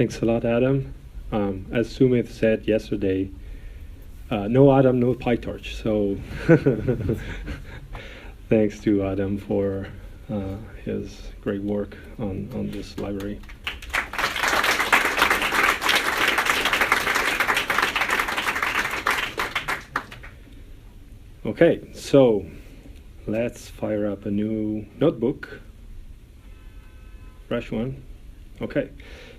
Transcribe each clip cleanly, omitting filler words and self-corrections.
Thanks a lot, Adam. As Sumit said yesterday, no Adam, no PyTorch. So thanks to Adam for his great work on this library. Okay, so let's fire up a new notebook. Fresh one. Okay,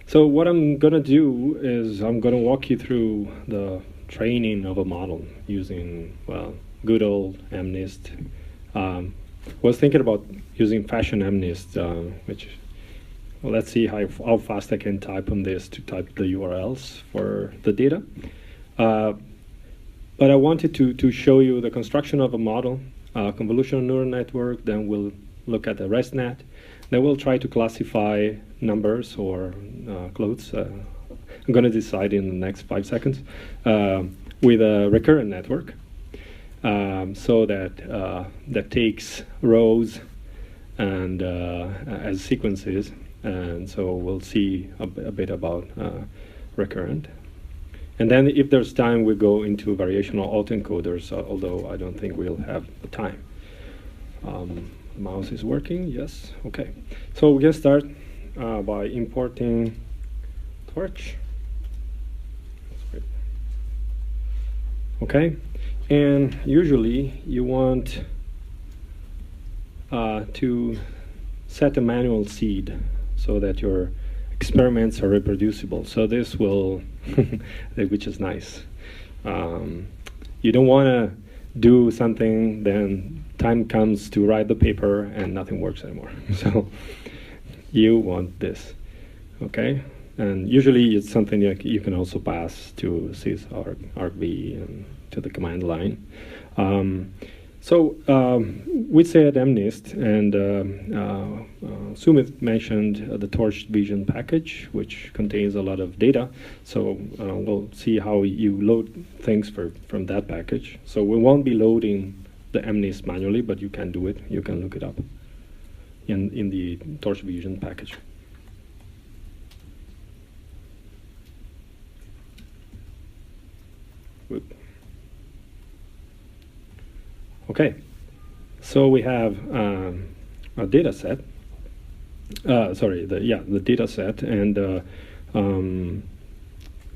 so what I'm going to do is I'm going to walk you through the training of a model using, well, good old MNIST. Was thinking about using fashion MNIST, which, well, let's see how fast I can type on this to type the URLs for the data. But I wanted to show you the construction of a model, convolutional neural network, then we'll look at the ResNet, then we'll try to classify numbers or clothes. I'm going to decide in the next 5 seconds with a recurrent network. So that takes rows and as sequences, and so we'll see a bit about recurrent. And then if there's time, we go into variational autoencoders, although I don't think we'll have the time. Mouse is working, yes, okay. So we're gonna start by importing Torch. Okay, and usually you want to set a manual seed so that your experiments are reproducible. So this will, which is nice. You don't want to do something, then time comes to write the paper and nothing works anymore. So you want this, okay? And usually it's something that you can also pass to sys argv and to the command line. So we said MNIST, and Sumit mentioned the Torch Vision package, which contains a lot of data. So we'll see how you load things from that package. So we won't be loading the MNIST manually, but you can do it. You can look it up in the Torch Vision package. Whoop. Okay, so we have a data set. The data set, and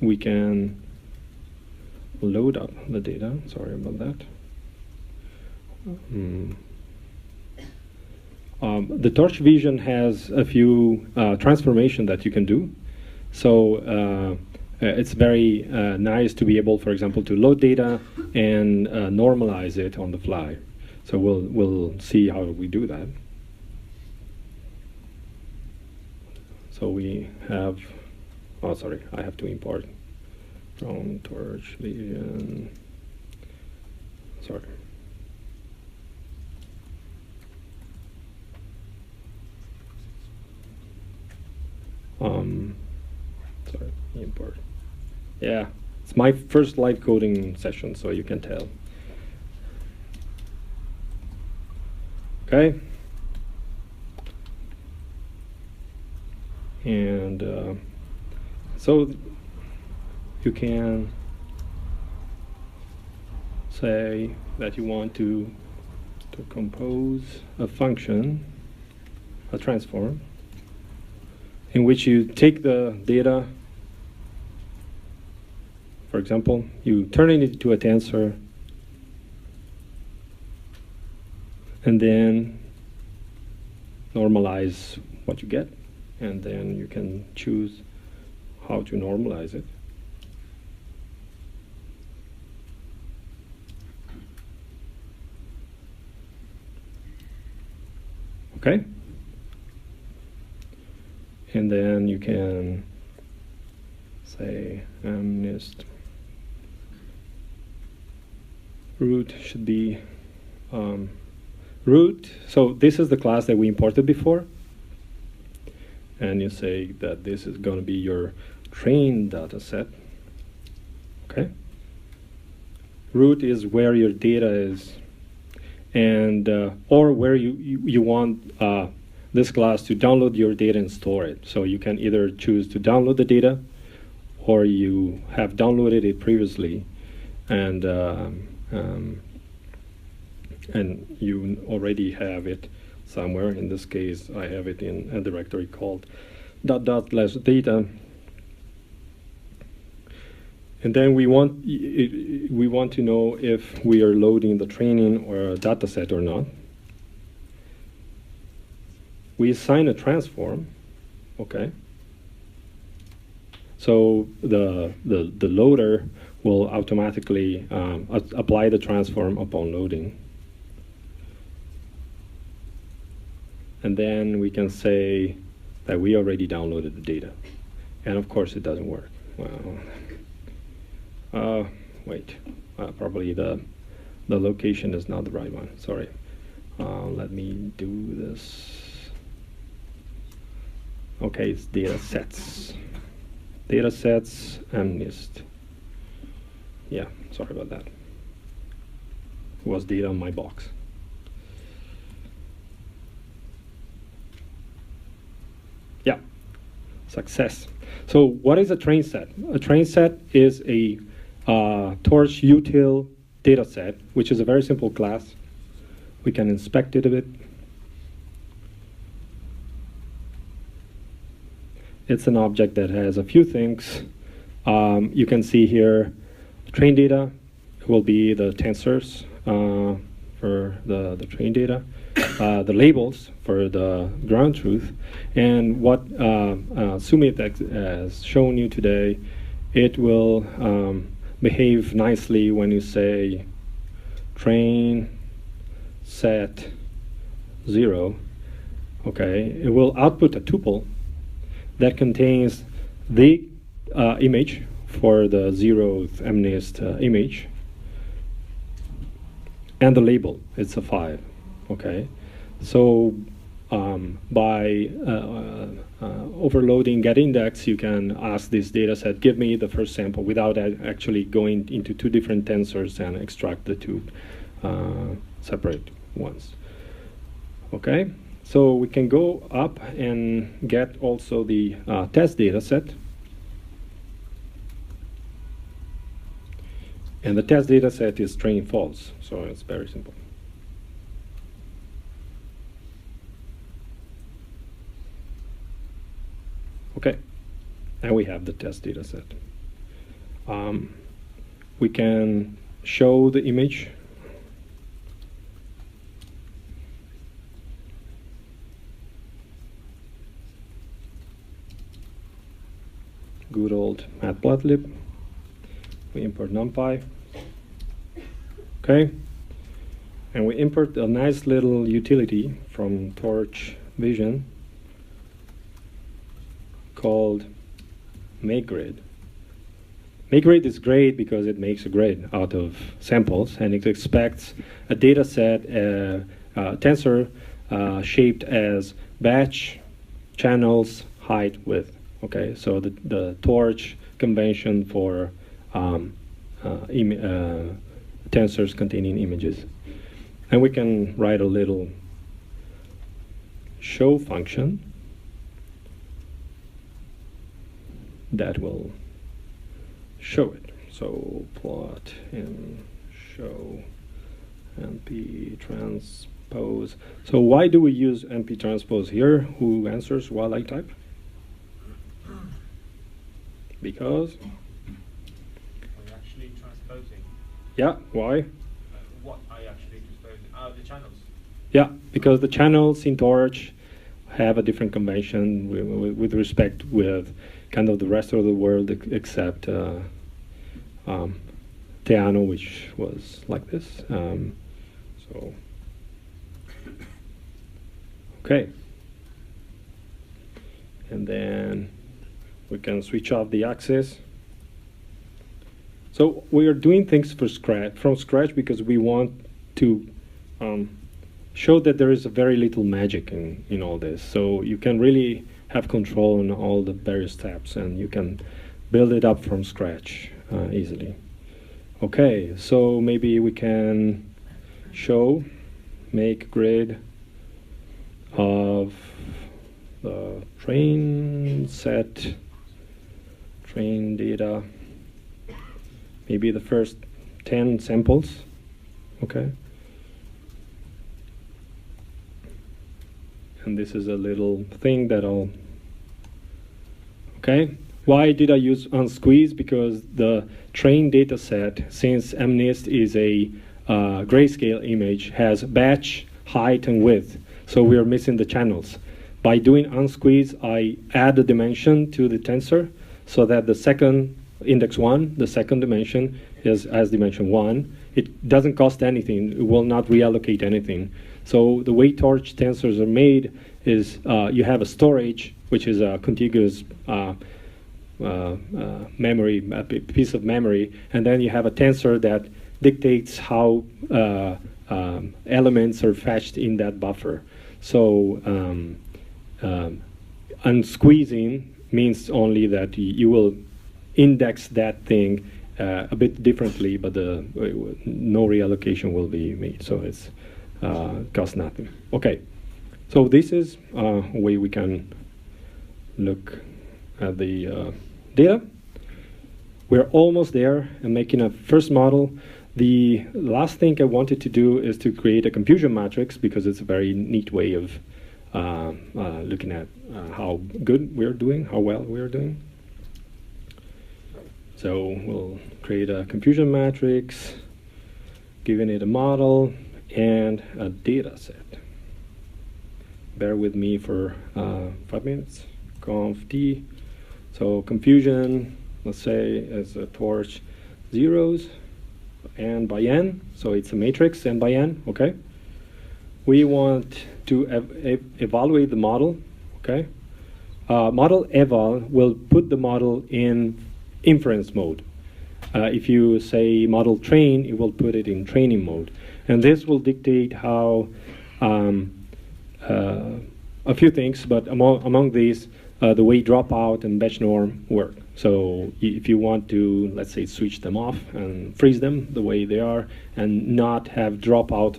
we can load up the data. Sorry about that. The Torch Vision has a few transformations that you can do. So it's very nice to be able, for example, to load data and normalize it on the fly. So we'll see how we do that. So we have, oh sorry, I have to import from Torch Vision. Sorry. Sorry, import. Yeah, it's my first live coding session, so you can tell. Okay. And so you can say that you want to compose a function, a transform, in which you take the data. For example, you turn it into a tensor, and then normalize what you get, and then you can choose how to normalize it. Okay? And then you can say MNIST root should be root. So this is the class that we imported before. And you say that this is going to be your trained data set. Okay? Root is where your data is, and or where you want this class to download your data and store it. So you can either choose to download the data, or you have downloaded it previously, and you already have it somewhere. In this case, I have it in a directory called ../data. And then we want to know if we are loading the training or a data set or not. We assign a transform, okay? So the loader will automatically apply the transform upon loading. And then we can say that we already downloaded the data. And of course it doesn't work. Well, wait, probably the location is not the right one, sorry. Let me do this. Okay, it's data sets. Data sets and list. Yeah, sorry about that. It was data on my box. Yeah, success. So what is a train set? A train set is a Torch util data set, which is a very simple class. We can inspect it a bit. It's an object that has a few things. You can see here, train data will be the tensors for the train data, the labels for the ground truth, and what Sumit has shown you today, it will behave nicely when you say train set 0. Okay, it will output a tuple that contains the image for the 0th MNIST image and the label. It's a 5. Okay, so by overloading getIndex, you can ask this data set, give me the first sample, without actually going into two different tensors and extract the two separate ones. Okay, so we can go up and get also the test data set. And the test data set is train false, so it's very simple. Okay, and we have the test data set. We can show the image. Good old matplotlib. We import NumPy. Okay, and we import a nice little utility from Torch Vision called makeGrid. makeGrid is great because it makes a grid out of samples, and it expects a data set, tensor shaped as batch, channels, height, width. Okay, so the Torch convention for tensors containing images. And we can write a little show function that will show it. So plot in show np transpose. So why do we use np transpose here? Who answers while I type? Because? We're actually transposing. Yeah, why? What are you actually transposing? The channels. Yeah, because the channels in Torch have a different convention with respect with kind of the rest of the world, except Teano, which was like this. So, okay. And then we can switch off the axis. So we are doing things from scratch because we want to show that there is very little magic in all this. So you can really have control on all the various steps, and you can build it up from scratch easily. Okay, so maybe we can show makeGrid of the train set, train data, maybe the first 10 samples, okay? And this is a little thing that I'll, okay? Why did I use unsqueeze? Because the train data set, since MNIST is a grayscale image, has batch, height, and width. So we are missing the channels. By doing unsqueeze, I add a dimension to the tensor so that the second index 1, the second dimension, is as dimension 1. It doesn't cost anything. It will not reallocate anything. So the way torch tensors are made is you have a storage, which is a contiguous memory, a piece of memory, and then you have a tensor that dictates how elements are fetched in that buffer. So unsqueezing means only that you will index that thing a bit differently, but no reallocation will be made. So it's costs nothing. Okay, so this is a way we can look at the data. We're almost there and making a first model. The last thing I wanted to do is to create a confusion matrix, because it's a very neat way of looking at how good we're doing, how well we're doing. So we'll create a confusion matrix, giving it a model and a data set. Bear with me for 5 minutes. Conf t. So confusion, let's say, is a torch zeros n by n. So it's a matrix n by n. Okay. We want to evaluate the model. Okay. Model eval will put the model in inference mode. If you say model train, it will put it in training mode. And this will dictate how a few things, but among these, the way dropout and batch norm work. So if you want to, let's say, switch them off and freeze them the way they are, and not have dropout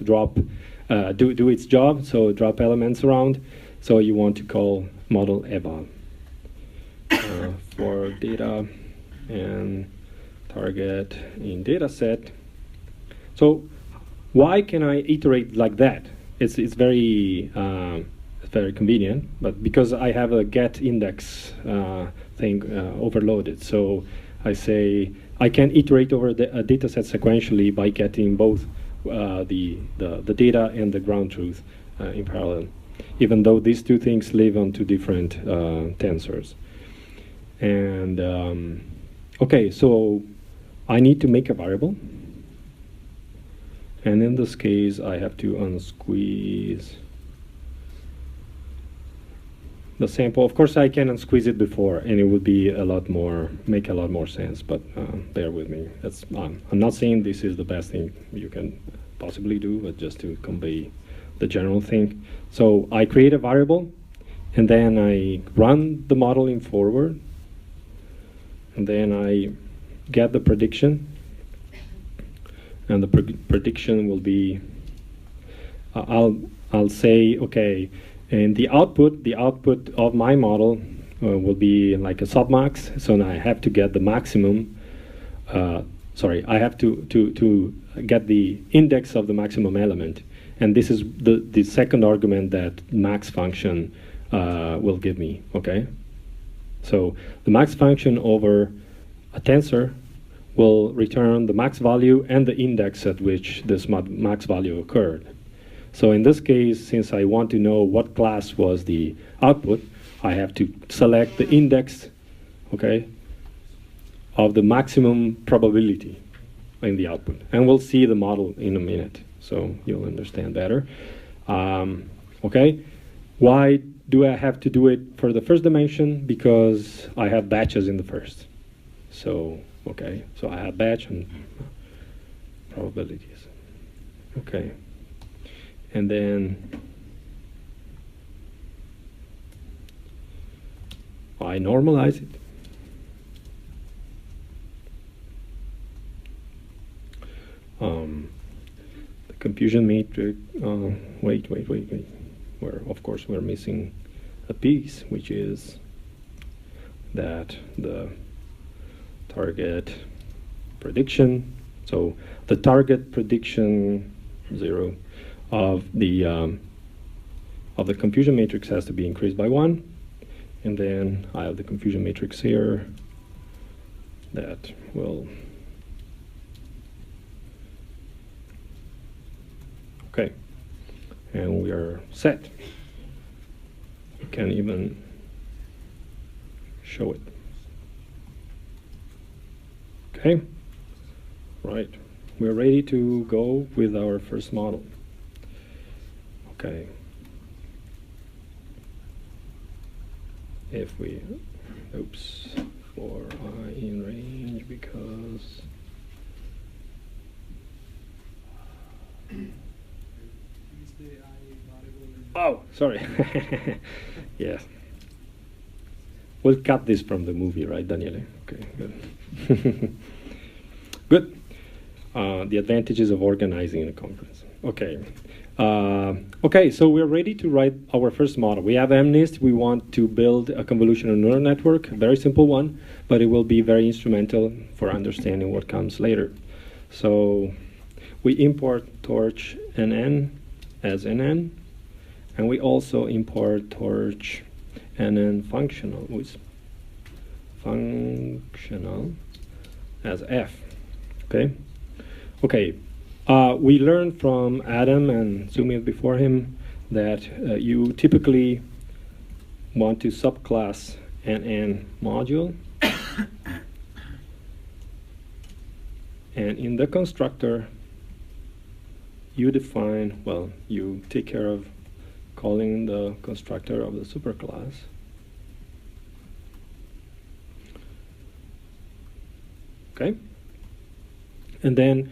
do its job, so drop elements around, so you want to call model eval for data and target in data set. So why can I iterate like that? It's very convenient, but because I have a get index thing overloaded. So I say I can iterate over a data set sequentially by getting both the data and the ground truth in parallel, even though these two things live on two different tensors. And okay, so I need to make a variable. And in this case, I have to unsqueeze the sample. Of course, I can unsqueeze it before, and it would be make a lot more sense. But bear with me. I'm not saying this is the best thing you can possibly do, but just to convey the general thing. So I create a variable, and then I run the model in forward, and then I get the prediction. And the prediction will be, I'll say, okay, and the output of my model will be like a submax. So now I have to get the maximum. Sorry, I have to get the index of the maximum element, and this is the second argument that max function will give me. Okay, so the max function over a tensor will return the max value and the index at which this max value occurred. So in this case, since I want to know what class was the output, I have to select the index, okay, of the maximum probability in the output. And we'll see the model in a minute, so you'll understand better. Okay, why do I have to do it for the first dimension? Because I have batches in the first. So okay, so I have batch and probabilities. Okay, and then I normalize it. The confusion matrix. Wait. where of course we're missing a piece, which is that the target prediction. So the target prediction 0 of the confusion matrix has to be increased by 1, and then I have the confusion matrix here that will. Okay, and we are set. We can even show it. Okay, right. We're ready to go with our first model. Okay. If we, oops, for I in range because. Oh, sorry. Yes. We'll cut this from the movie, right, Daniele? Okay, good. Good. The advantages of organizing a conference. Okay. Okay, so we're ready to write our first model. We have MNIST. We want to build a convolutional neural network, a very simple one, but it will be very instrumental for understanding what comes later. So we import torch NN as NN, and we also import torch NN functional with functional as F. Okay. Okay. We learned from Adam and Sumit before him that you typically want to subclass NN module. And in the constructor, you define, well, you take care of calling the constructor of the superclass. Okay? And then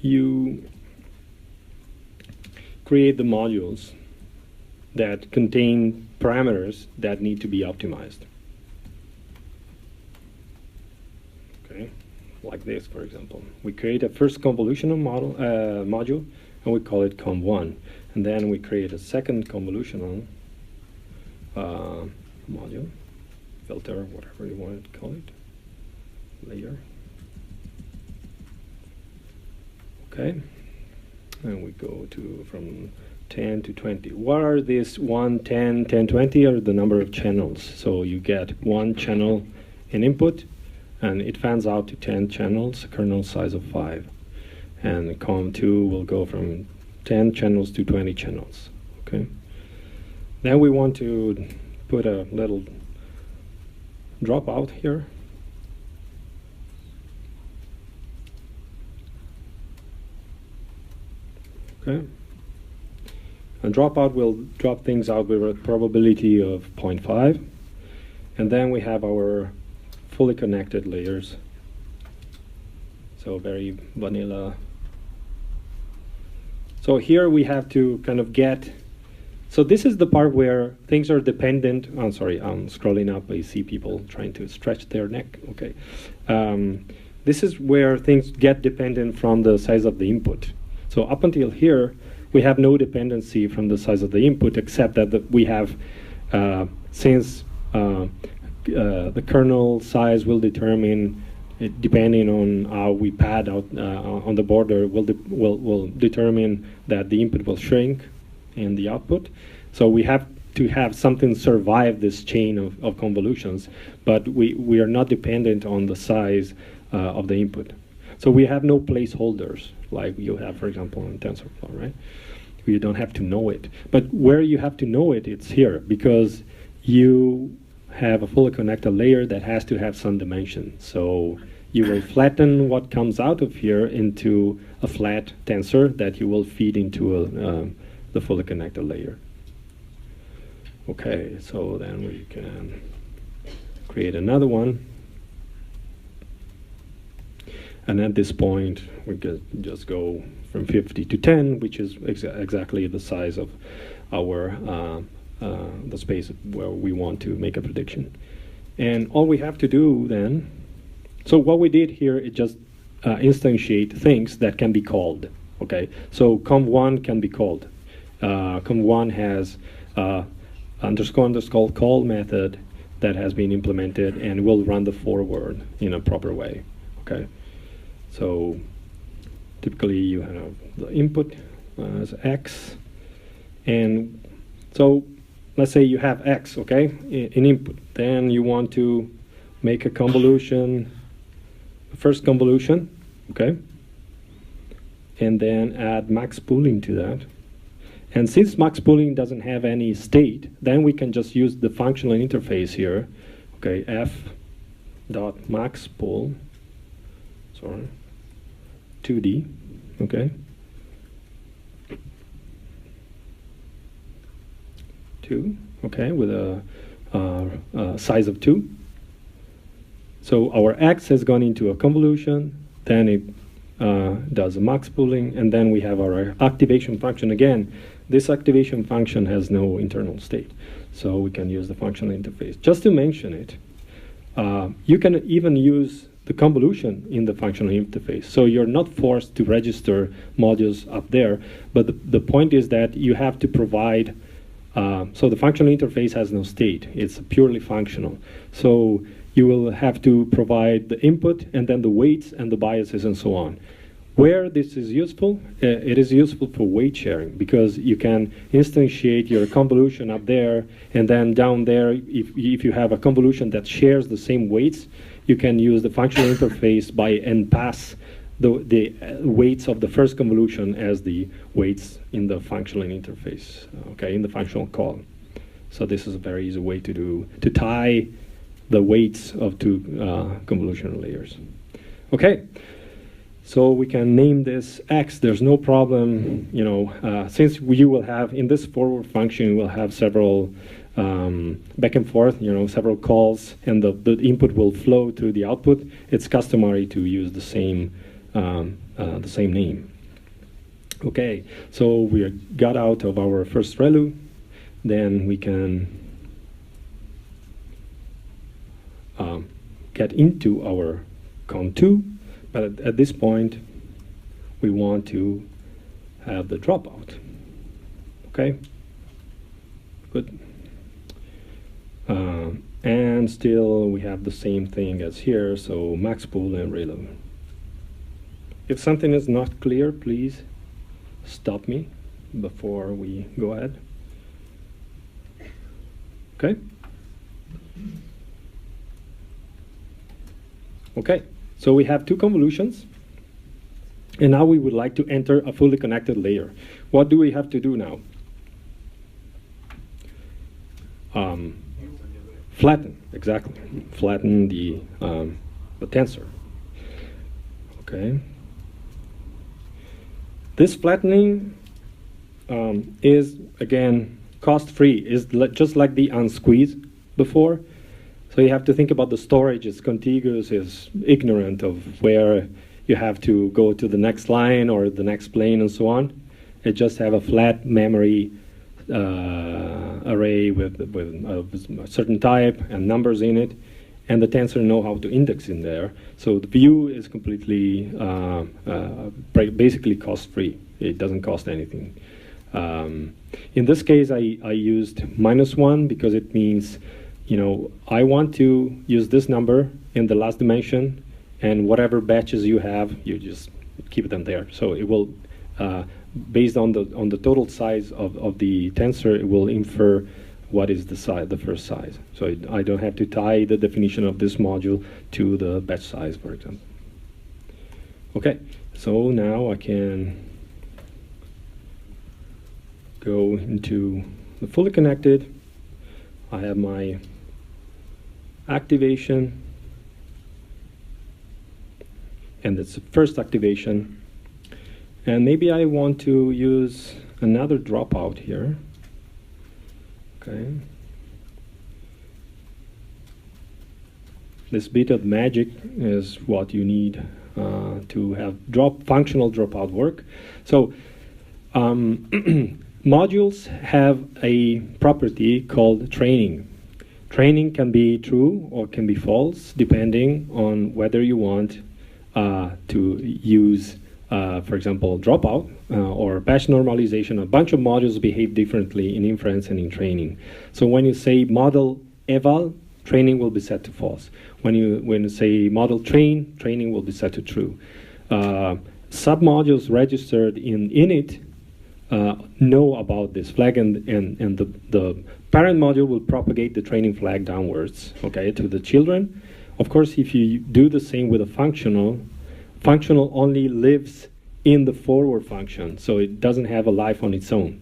you create the modules that contain parameters that need to be optimized. Okay, like this, for example. We create a first convolutional module, and we call it conv1. And then we create a second convolutional module, filter, whatever you want to call it, layer. Okay, and we go to from 10 to 20. What are these 1, 10, 10, 20 are the number of channels. So you get one channel in input, and it fans out to 10 channels, a kernel size of 5. And conv2 will go from 10 channels to 20 channels. Okay. Then we want to put a little dropout here. Okay. And dropout will drop things out with a probability of 0.5. And then we have our fully connected layers. So very vanilla. So here we have to kind of get, so this is the part where things are dependent. I'm sorry, I'm scrolling up. I see people trying to stretch their neck. Okay. This is where things get dependent from the size of the input. So up until here, we have no dependency from the size of the input, except that we have, since the kernel size will determine, depending on how we pad out on the border, will determine that the input will shrink in the output. So we have to have something survive this chain of convolutions, but we are not dependent on the size of the input. So we have no placeholders like you have, for example, in TensorFlow, right? You don't have to know it. But where you have to know it, it's here, because you have a fully connected layer that has to have some dimension. So you will flatten what comes out of here into a flat tensor that you will feed into the fully connected layer. Okay, so then we can create another one. And at this point, we can just go from 50 to 10, which is exactly the size of our the space where we want to make a prediction. And all we have to do then, so what we did here is just instantiate things that can be called. Okay, so conv1 can be called. Conv1 has underscore call method that has been implemented and will run the forward in a proper way. Okay, so typically you have the input as x, and so let's say you have x, okay, in input. Then you want to make a convolution, first convolution, okay, and then add max pooling to that. And since max pooling doesn't have any state, then we can just use the functional interface here. Okay, f dot max pool, sorry, 2D, okay, 2, okay, with a size of 2. So our x has gone into a convolution, then it does a max pooling, and then we have our activation function again. This activation function has no internal state, so we can use the functional interface. Just to mention it, you can even use the convolution in the functional interface, so you're not forced to register modules up there, but the point is that you have to provide, so the functional interface has no state, it's purely functional. So you will have to provide the input and then the weights and the biases and so on. Where this is useful, it is useful for weight sharing, because you can instantiate your convolution up there, and then down there, if you have a convolution that shares the same weights, you can use the functional interface and pass the weights of the first convolution as the weights in the functional interface, okay, in the functional call. So this is a very easy way to tie the weights of two convolutional layers. Okay. So we can name this x. There's no problem, you know, since you will have, in this forward function, you will have several back and forth, you know, several calls, and the input will flow to the output. It's customary to use the same name. Okay, so we got out of our first ReLU. Then we can get into our con2. But at this point, we want to have the dropout. Okay? Good. And still, we have the same thing as here, so max pool and ReLU. If something is not clear, please stop me before we go ahead. Okay? Okay. So we have two convolutions, and now we would like to enter a fully connected layer. What do we have to do now? Flatten, exactly. Flatten the tensor. Okay. This flattening is, again, cost-free. Is just like the unsqueeze before. So you have to think about the storage. It's contiguous, is ignorant of where you have to go to the next line or the next plane and so on. It just have a flat memory array with a certain type and numbers in it, and the tensor know how to index in there. So the view is completely, basically cost-free. It doesn't cost anything. In this case, I used -1 because it means, you know, I want to use this number in the last dimension, and whatever batches you have, you just keep them there. So it will, based on the total size of the tensor, it will infer what is the first size. So I don't have to tie the definition of this module to the batch size, for example. Okay, so now I can go into the fully connected. I have my activation, and it's the first activation, and maybe I want to use another dropout here. Okay, this bit of magic is what you need to have functional dropout work. So modules have a property called training. Training can be true or can be false, depending on whether you want to use for example, dropout or batch normalization. A bunch of modules behave differently in inference and in training. So when you say model eval, training will be set to false. When you say model train, training will be set to true. Submodules registered in init know about this flag, and the parent module will propagate the training flag downwards, okay, to the children. Of course, if you do the same with a functional only lives in the forward function, so it doesn't have a life on its own.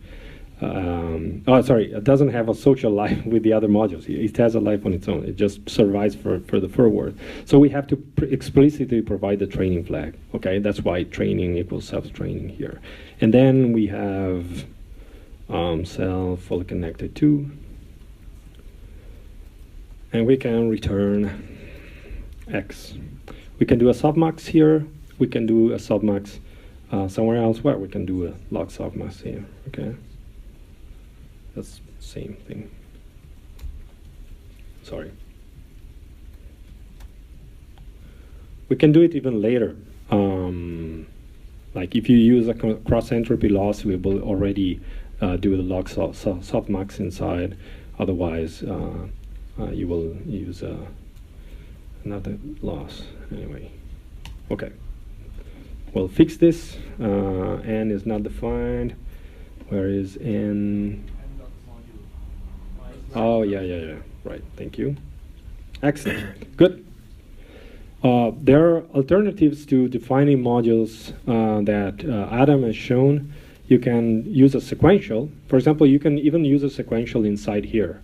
It doesn't have a social life with the other modules. It has a life on its own. It just survives for the forward. So we have to explicitly provide the training flag. Okay, that's why training equals self-training here. And then we have self fully connected to, and we can return X. We can do a softmax here. We can do a softmax somewhere else where we can do a log softmax here. Okay. That's the same thing. Sorry. We can do it even later. Like if you use a cross entropy loss, we will already do the log softmax inside. Otherwise, you will use another loss anyway. Okay. We'll fix this. N is not defined. Where is N? Oh, yeah. Right, thank you. Excellent, good. There are alternatives to defining modules that Adam has shown. You can use a sequential. For example, you can even use a sequential inside here,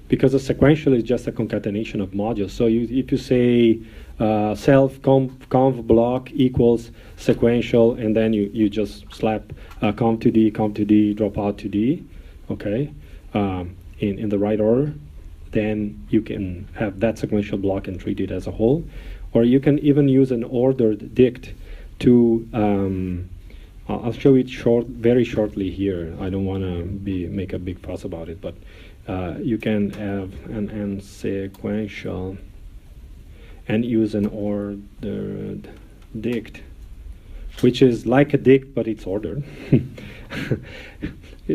because a sequential is just a concatenation of modules. So if you say self conv block equals sequential, and then you just slap conv to D, drop out to D, okay, in the right order, then you can have that sequential block and treat it as a whole. Or you can even use an ordered dict to, I'll show it very shortly here. I don't want to make a big fuss about it, but you can have an N sequential and use an ordered dict, which is like a dict, but it's ordered.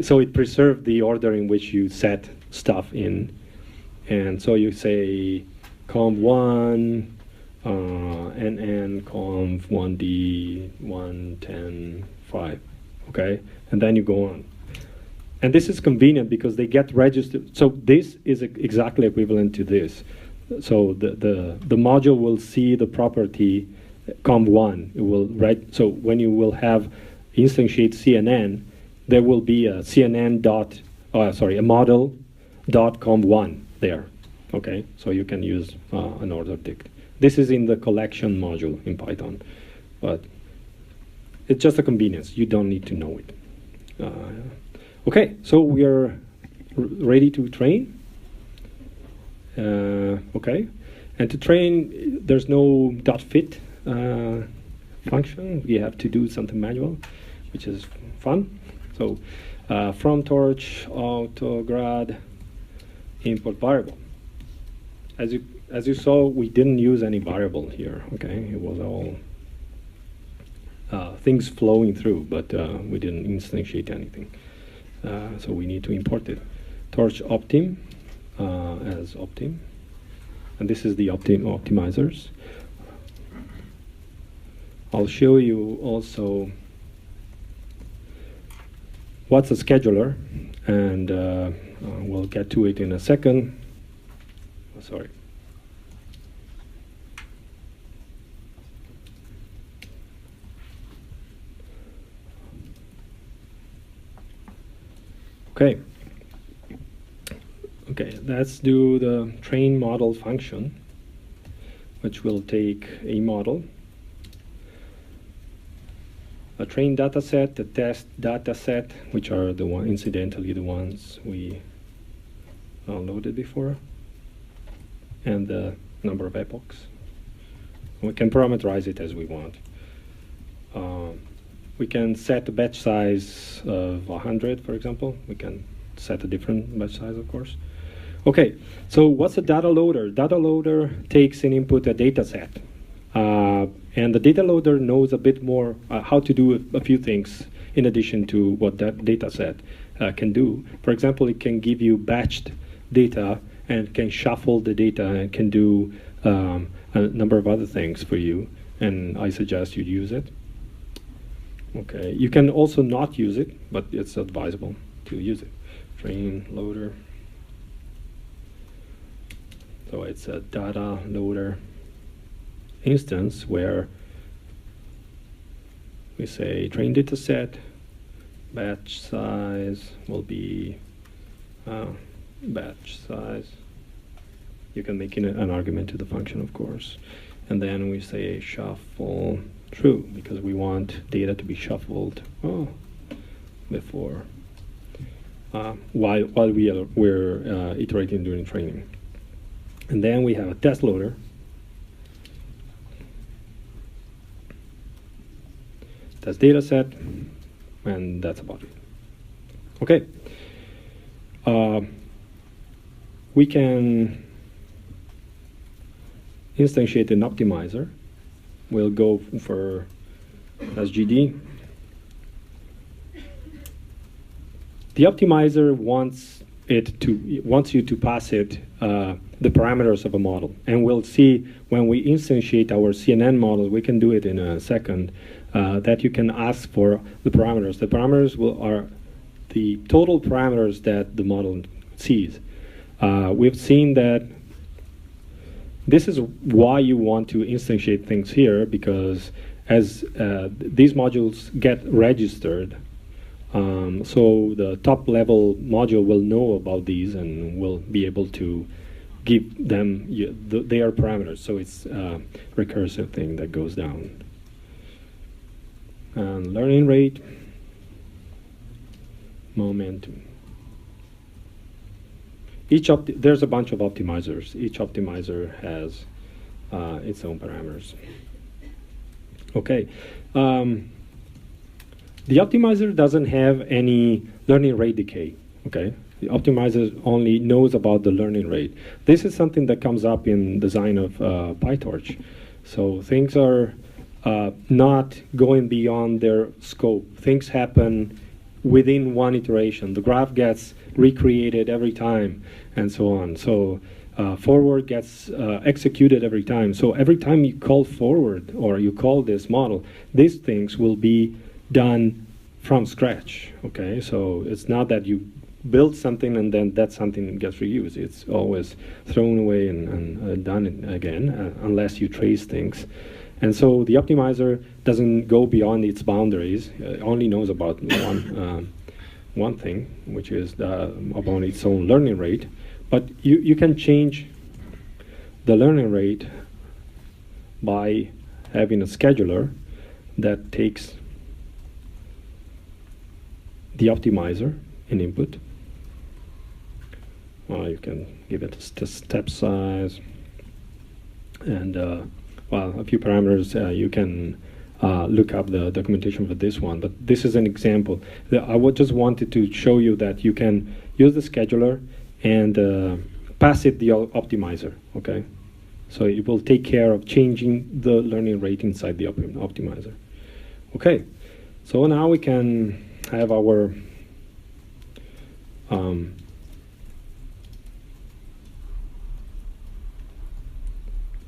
So it preserves the order in which you set stuff in. And so you say conv1, NN, conv 1D, 110, 5, okay? And then you go on. And this is convenient because they get registered. So this is exactly equivalent to this. So the module will see the property conv1. It will so when you will have instantiate CNN, there will be a CNN a model dot conv1 there. Okay, so you can use an ordered dict. This is in the collection module in Python, but it's just a convenience. You don't need to know it. Okay, so we are ready to train. Okay, and to train, there's no .fit function. We have to do something manual, which is fun. So from torch autograd import variable. As you saw, we didn't use any variable here. Okay, it was all things flowing through, but we didn't instantiate anything. So we need to import it. Torch optim as optim, and this is the optimizers. I'll show you also what's a scheduler, and we'll get to it in a second. Oh, sorry. Okay. Okay, let's do the train model function, which will take a model, a train data set, a test data set, which are incidentally the ones we loaded before, and the number of epochs. We can parameterize it as we want. We can set a batch size of 100, for example. We can set a different batch size, of course. Okay, so what's a data loader? Data loader takes an input a data set, And the data loader knows a bit more how to do a few things in addition to what that data set can do. For example, it can give you batched data and can shuffle the data and can do a number of other things for you. And I suggest you use it. Okay, you can also not use it, but it's advisable to use it. Train loader. So it's a data loader instance where we say train data set, batch size will be batch size. You can make it an argument to the function, of course. And then we say shuffle true, because we want data to be shuffled before while we're iterating during training. And then we have a test loader. Test data set, and that's about it. Okay. We can instantiate an optimizer. We'll go for SGD. The optimizer wants you to pass it the parameters of a model, and we'll see when we instantiate our CNN model. We can do it in a second. That you can ask for the parameters. The parameters are the total parameters that the model sees. We've seen that this is why you want to instantiate things here, because as these modules get registered, so the top level module will know about these and will be able to give them their parameters. So it's a recursive thing that goes down. And learning rate, momentum. There's a bunch of optimizers. Each optimizer has its own parameters. Okay. The optimizer doesn't have any learning rate decay. Okay. The optimizer only knows about the learning rate. This is something that comes up in design of PyTorch. So things are not going beyond their scope. Things happen within one iteration. The graph gets recreated every time, and so on. So forward gets executed every time. So every time you call forward or you call this model, these things will be done from scratch. Okay, so it's not that you build something and then that something gets reused. It's always thrown away and done again, unless you trace things. And so the optimizer doesn't go beyond its boundaries. It only knows about one thing, which is about its own learning rate. But you can change the learning rate by having a scheduler that takes the optimizer in input. You can give it a step size and a few parameters. You can look up the documentation for this one, but this is an example. I just wanted to show you that you can use the scheduler and pass it the optimizer, okay? So it will take care of changing the learning rate inside the optimizer. Okay, so now we can have our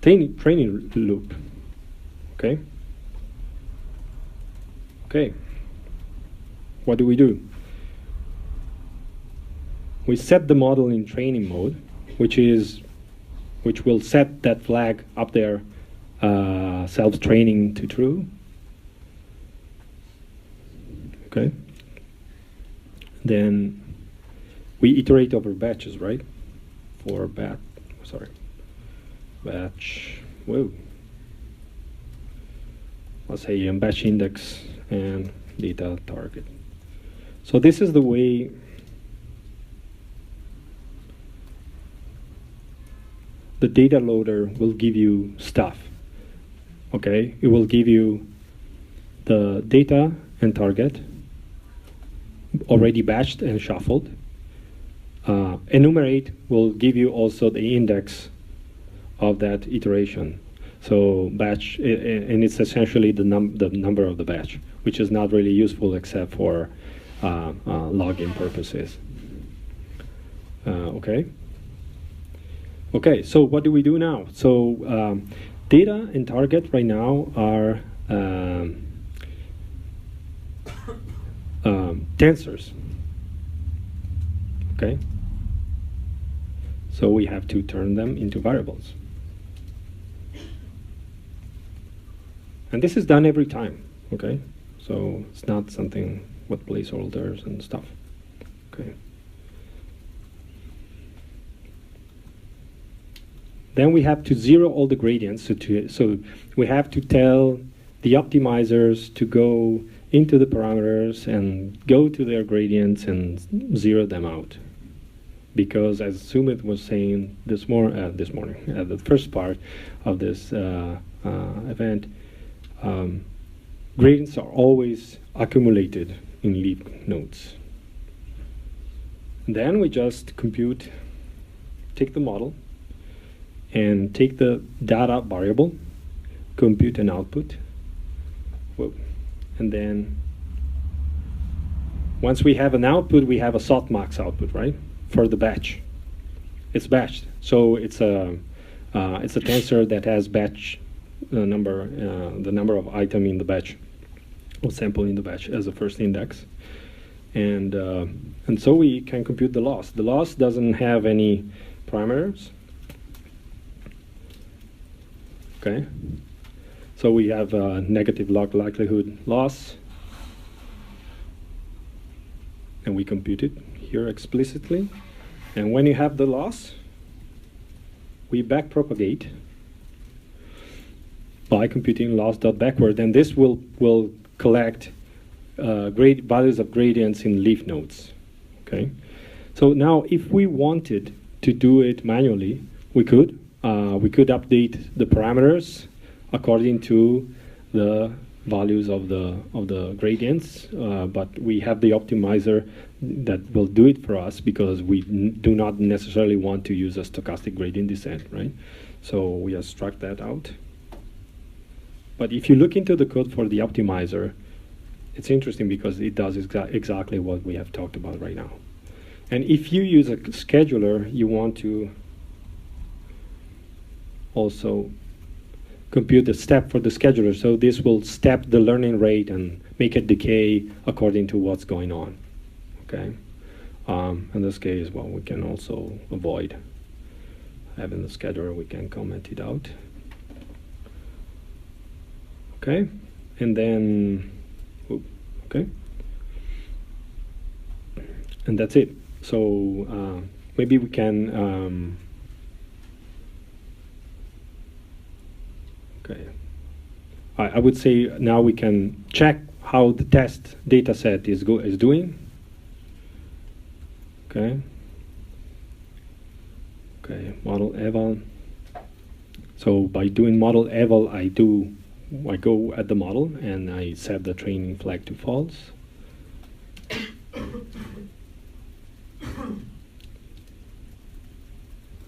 training loop, okay? Okay, what do? We set the model in training mode, which will set that flag up there, self-training to true. Okay. Then we iterate over batches, right? For batch. Whoa. Let's say batch index and data target. So this is the way the data loader will give you stuff. Okay, it will give you the data and target already batched and shuffled. Enumerate will give you also the index of that iteration. So batch, and it's essentially the number of the batch, which is not really useful except for login purposes. Okay. Okay, so what do we do now? So data and target right now are tensors. Okay. So we have to turn them into variables. And this is done every time, okay? So it's not something with placeholders and stuff, okay? Then we have to zero all the gradients. So we have to tell the optimizers to go into the parameters and go to their gradients and zero them out. Because as Sumit was saying this morning, the first part of this event, gradients are always accumulated in leaf nodes. Then we just take the model, and take the data variable, compute an output, and then once we have an output, we have a softmax output, right? For the batch, it's batched, so it's a tensor that has batch number, the number of item in the batch, or sample in the batch as a first index, and so we can compute the loss. The loss doesn't have any parameters. Okay, so we have a negative log likelihood loss, and we compute it here explicitly. And when you have the loss, we backpropagate by computing loss.backward, and this will collect values of gradients in leaf nodes. Okay, so now if we wanted to do it manually, we could update the parameters according to the values of the gradients, but we have the optimizer that will do it for us because we do not necessarily want to use a stochastic gradient descent, right? So we extract that out. But if you look into the code for the optimizer, it's interesting because it does exactly what we have talked about right now. And if you use a scheduler, you want to also compute the step for the scheduler. So this will step the learning rate and make it decay according to what's going on. Okay. In this case, well, we can also avoid having the scheduler. We can comment it out. Okay, and then, okay, and that's it. So maybe we can. Okay, I would say now we can check how the test data set is doing. Okay. Okay, model eval. So by doing model eval, I go at the model and I set the training flag to false.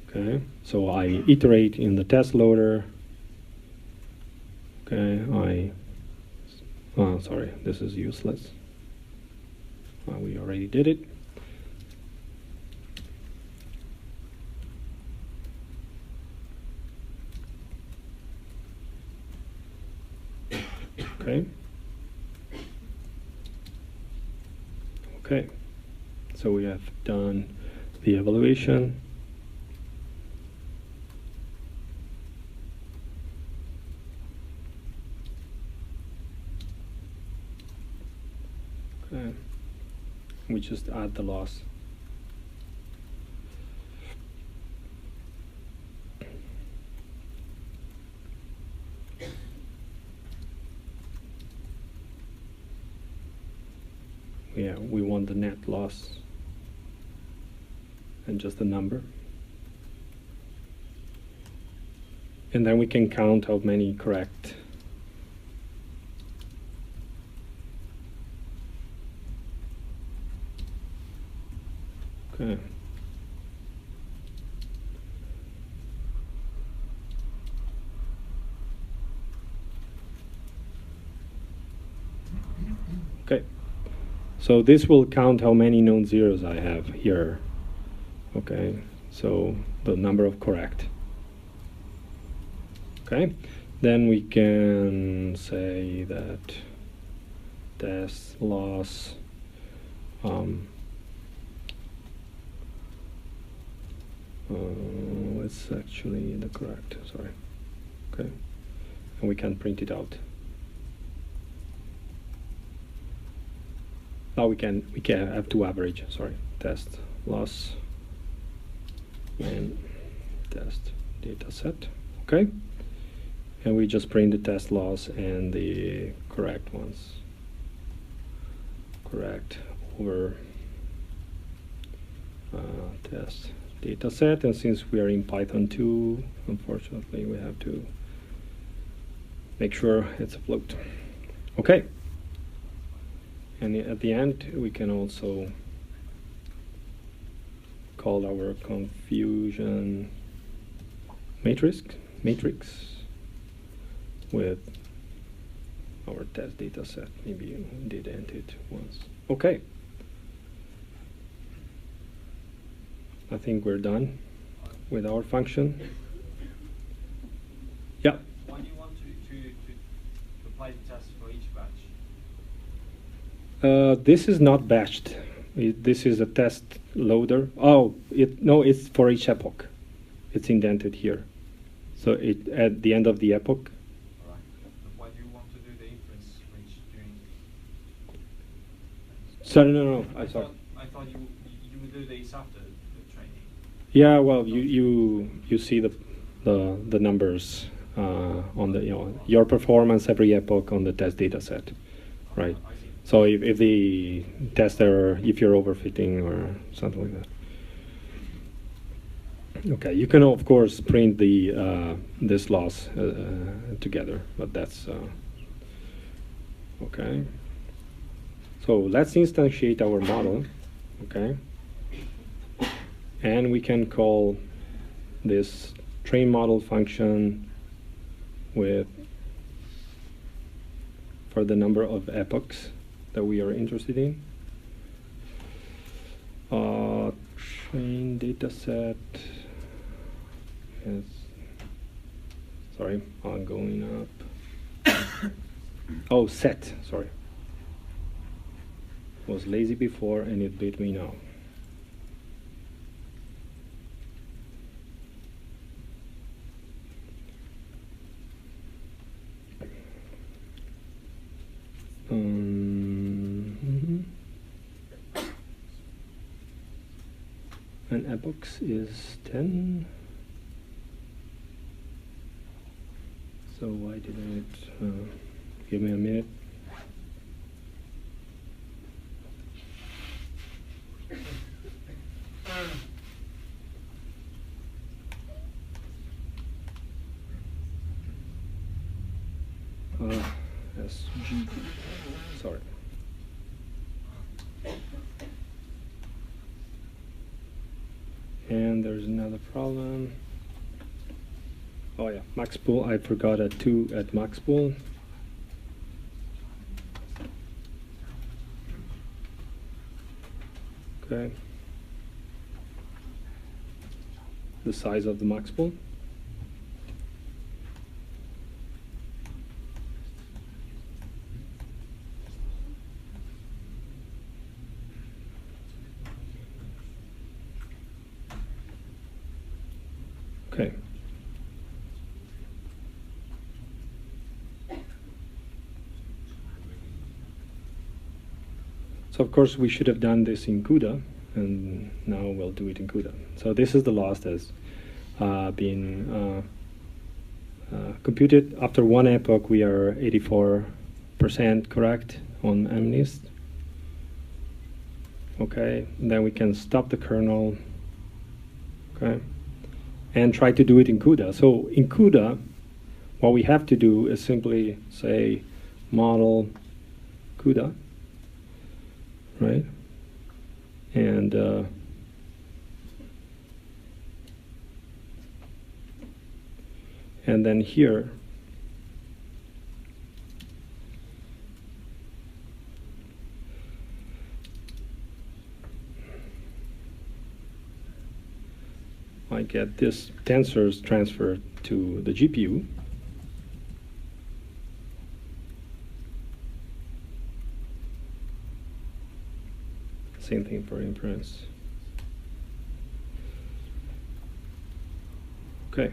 Okay, so I iterate in the test loader. Okay, sorry, this is useless. We already did it. Okay. Okay. So we have done the evaluation. Okay. We just add the loss. Yeah, we want the net loss and just the number. And then we can count how many correct. Okay. So this will count how many known zeros I have here. Okay, so the number of correct. Okay, then we can say that test loss it's actually the correct, sorry. Okay, and we can print it out. Oh, we can have to average, sorry. Test loss and test data set. Okay, and we just print the test loss and the correct ones. Correct over test data set, and since we are in Python 2, unfortunately we have to make sure it's a float. Okay, and at the end we can also call our confusion matrix with our test data set. Maybe you did end it once. Okay, I think we're done with our function. Yeah. Why do you want to apply the test for each batch? This is not batched. This is a test loader. Oh, no, it's for each epoch. It's indented here. So at the end of the epoch. All right. And why do you want to do the inference which during? Sorry, no. I thought you would do this after the training. Yeah, well, you see the numbers on the your performance every epoch on the test data set, right? I see. So if the test error, if you're overfitting or something like that. Okay, you can of course print the this loss together, but that's okay. So let's instantiate our model, okay, and we can call this train model function with for the number of epochs that we are interested in. Train data set is, sorry, ongoing up. Oh, set, sorry. Was lazy before and it beat me now. And epochs is 10. So why didn't it give me a minute? SG, sorry. And there's another problem. Oh yeah, max pool. I forgot a 2 at max pool. Okay. The size of the max pool. Okay. So of course we should have done this in CUDA, and now we'll do it in CUDA. So this is the loss that's been computed. After one epoch, we are 84% correct on MNIST. Okay, and then we can stop the kernel. Okay. And try to do it in CUDA. So in CUDA, what we have to do is simply say model CUDA, right? And then here, get this tensors transferred to the GPU. Same thing for inference. Okay.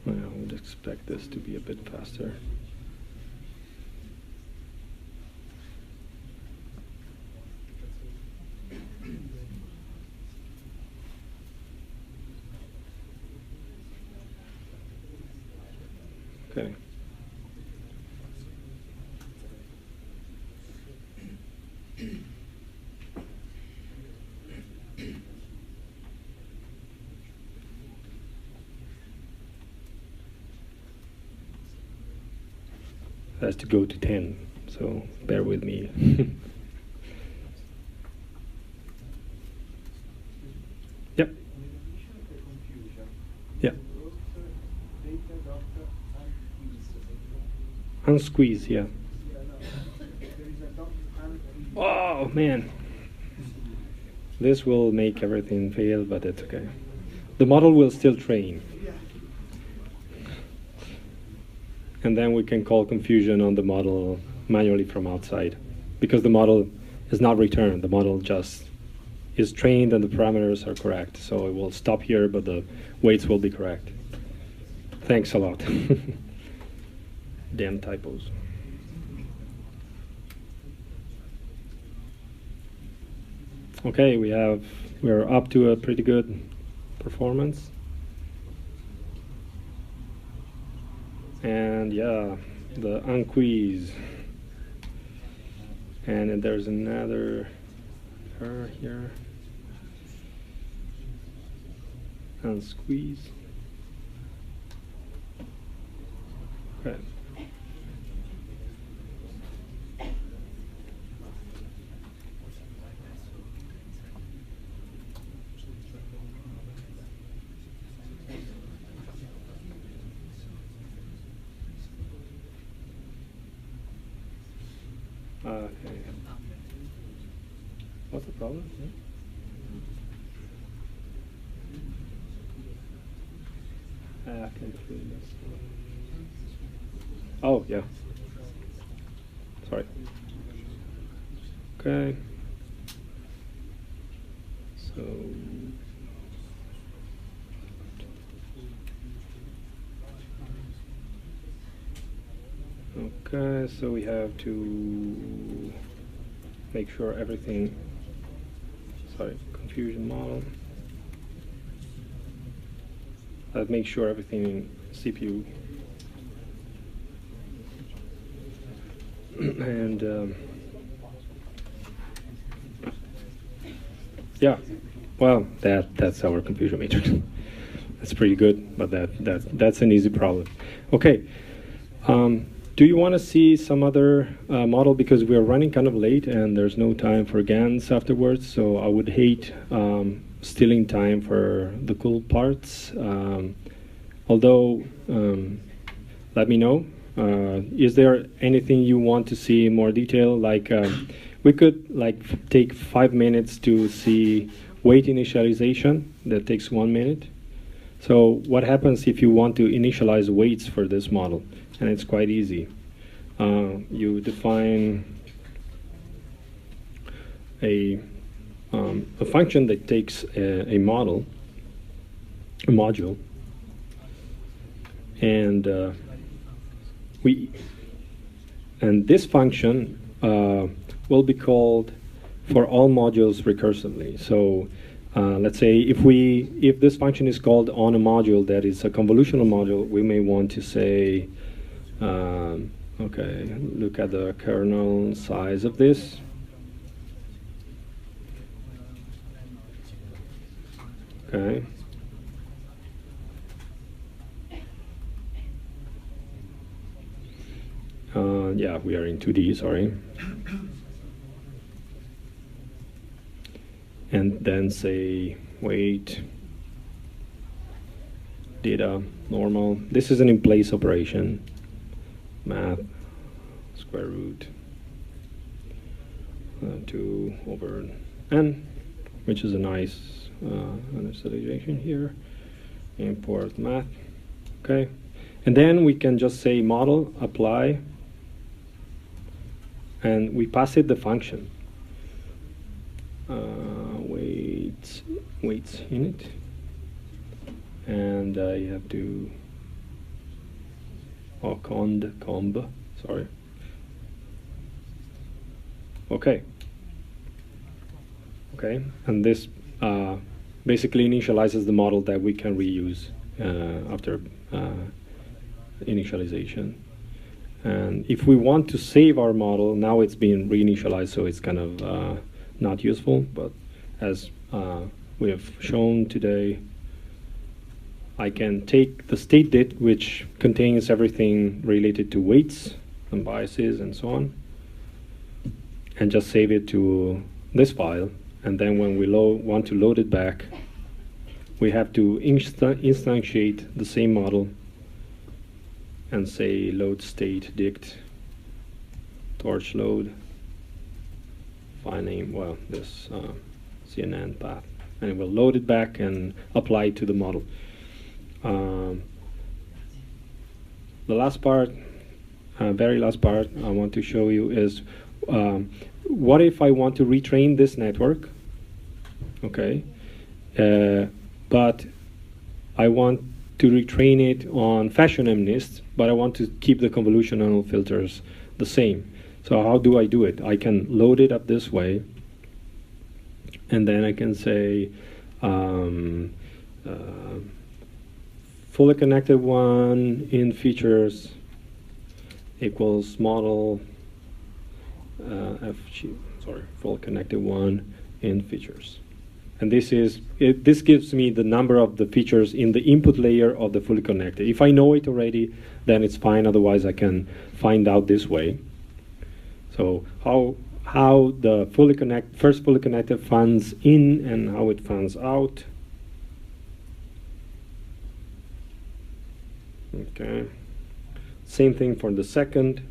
I would expect this to be a bit faster. Okay. Has to go to 10, so bear with me. Yep. Yeah. Unsqueeze, yeah. Oh man, this will make everything fail, but it's okay. The model will still train. And then we can call confusion on the model manually from outside, because the model is not returned. The model just is trained and the parameters are correct. So it will stop here, but the weights will be correct. Thanks a lot. Damn typos. Okay, we're up to a pretty good performance. And yeah, the unquiz. And then there's another error here. Unsqueeze. Okay. Okay. What's the problem? I can feel this. Oh, yeah. Sorry. Okay. So. Okay, so we have to make sure everything, confusion model. Make sure everything in CPU. And yeah, well, that's our confusion matrix. That's pretty good, but that's an easy problem. Okay. Do you want to see some other model, because we are running kind of late and there's no time for GANs afterwards, so I would hate stealing time for the cool parts. Although, let me know. Is there anything you want to see in more detail? Like we could take 5 minutes to see weight initialization. That takes 1 minute. So what happens if you want to initialize weights for this model? And it's quite easy. You define a function that takes a module, and this function will be called for all modules recursively. So let's say if this function is called on a module that is a convolutional module, we may want to say, okay, look at the kernel size of this. Okay. Yeah, we are in 2D, sorry. And then say weight, data, normal. This is an in-place operation. Math, square root, 2 over n, which is a nice initialization here. Import math, okay. And then we can just say model, apply, and we pass it the function. Weights unit, and you have to comb, sorry. Okay, and this basically initializes the model that we can reuse after initialization. And if we want to save our model, now it's being reinitialized, so it's kind of not useful, but as we have shown today, I can take the state.dit, which contains everything related to weights and biases and so on, and just save it to this file. And then when we want to load it back, we have to instantiate the same model and say load state dict torch load file name, well, this CNN path, and it will load it back and apply it to the model. The last part, very last part I want to show you is what if I want to retrain this network, okay, but I want to retrain it on fashion MNIST, but I want to keep the convolutional filters the same. So how do I do it? I can load it up this way, and then I can say fully connected one in features equals model fully connected one in features. And this gives me the number of the features in the input layer of the fully connected. If I know it already, then it's fine. Otherwise, I can find out this way. So how the first fully connected funds in and how it funds out. Okay. Same thing for the second.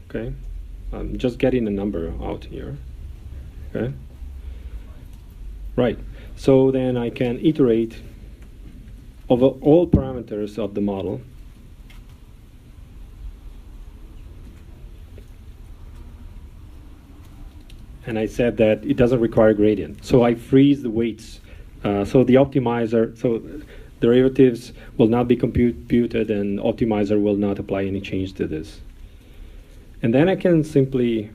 Okay. I'm just getting a number out here. Okay. Right. So then I can iterate over all parameters of the model. And I said that it doesn't require gradient. So I freeze the weights. So the optimizer, so derivatives will not be computed, and optimizer will not apply any change to this. And then I can simply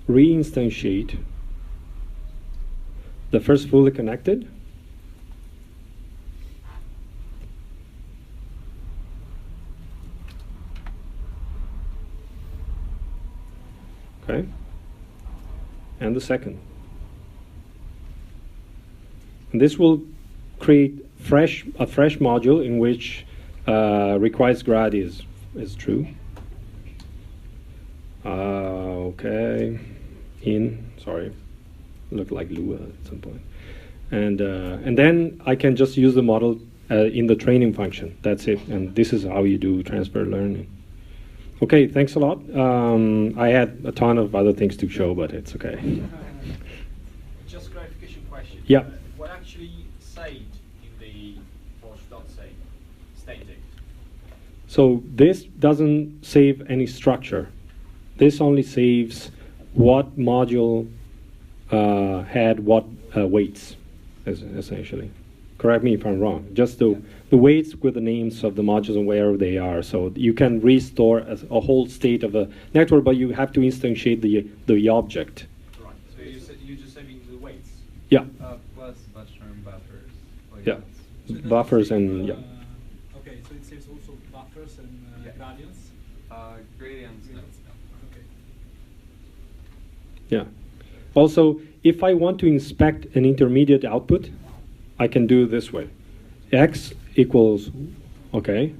reinstantiate the first fully connected. Okay. And the second. And this will create a fresh module in which requires grad is true. Okay, sorry, looked like Lua at some point. And then I can just use the model in the training function. That's it. And this is how you do transfer learning. Okay, thanks a lot. I had a ton of other things to show, but it's okay. Just clarification question. Yeah. What actually saved in the force.save static? So this doesn't save any structure. This only saves what module had what weights, essentially. Correct me if I'm wrong. Just the weights with the names of the modules and where they are. So you can restore a whole state of a network, but you have to instantiate the object. Right. So you're just saving the weights. Yeah. Plus buffer and buffers. Yeah. Buffers and yeah. Okay, so it saves also buffers and gradients. Gradients. No. Okay. Yeah. Also, if I want to inspect an intermediate output, I can do it this way. x equals, okay,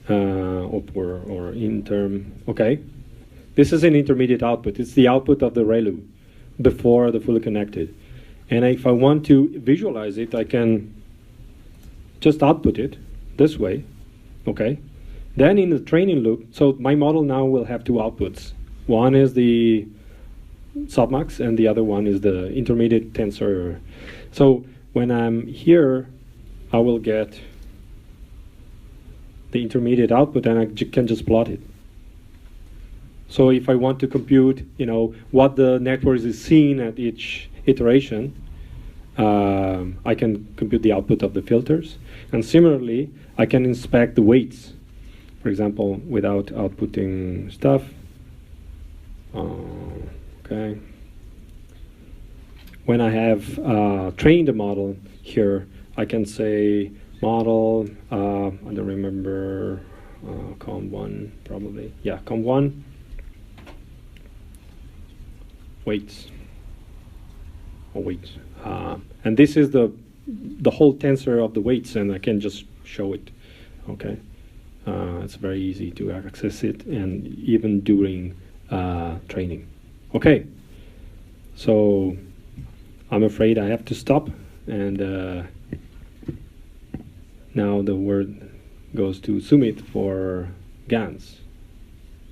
or in term, okay. This is an intermediate output. It's the output of the ReLU before the fully connected. And if I want to visualize it, I can just output it this way, okay? Then in the training loop, so my model now will have two outputs. One is the softmax, and the other one is the intermediate tensor. So when I'm here, I will get the intermediate output, and I can just plot it. So if I want to compute, what the network is seeing at each iteration, I can compute the output of the filters. And similarly, I can inspect the weights, for example, without outputting stuff. Okay. When I have trained a model here, I can say model, I don't remember, com1 probably. Yeah, com1, weights, or weights. And this is the whole tensor of the weights, and I can just show it, okay? It's very easy to access it, and even during training. Okay, so I'm afraid I have to stop, and now the word goes to Sumit for GANs.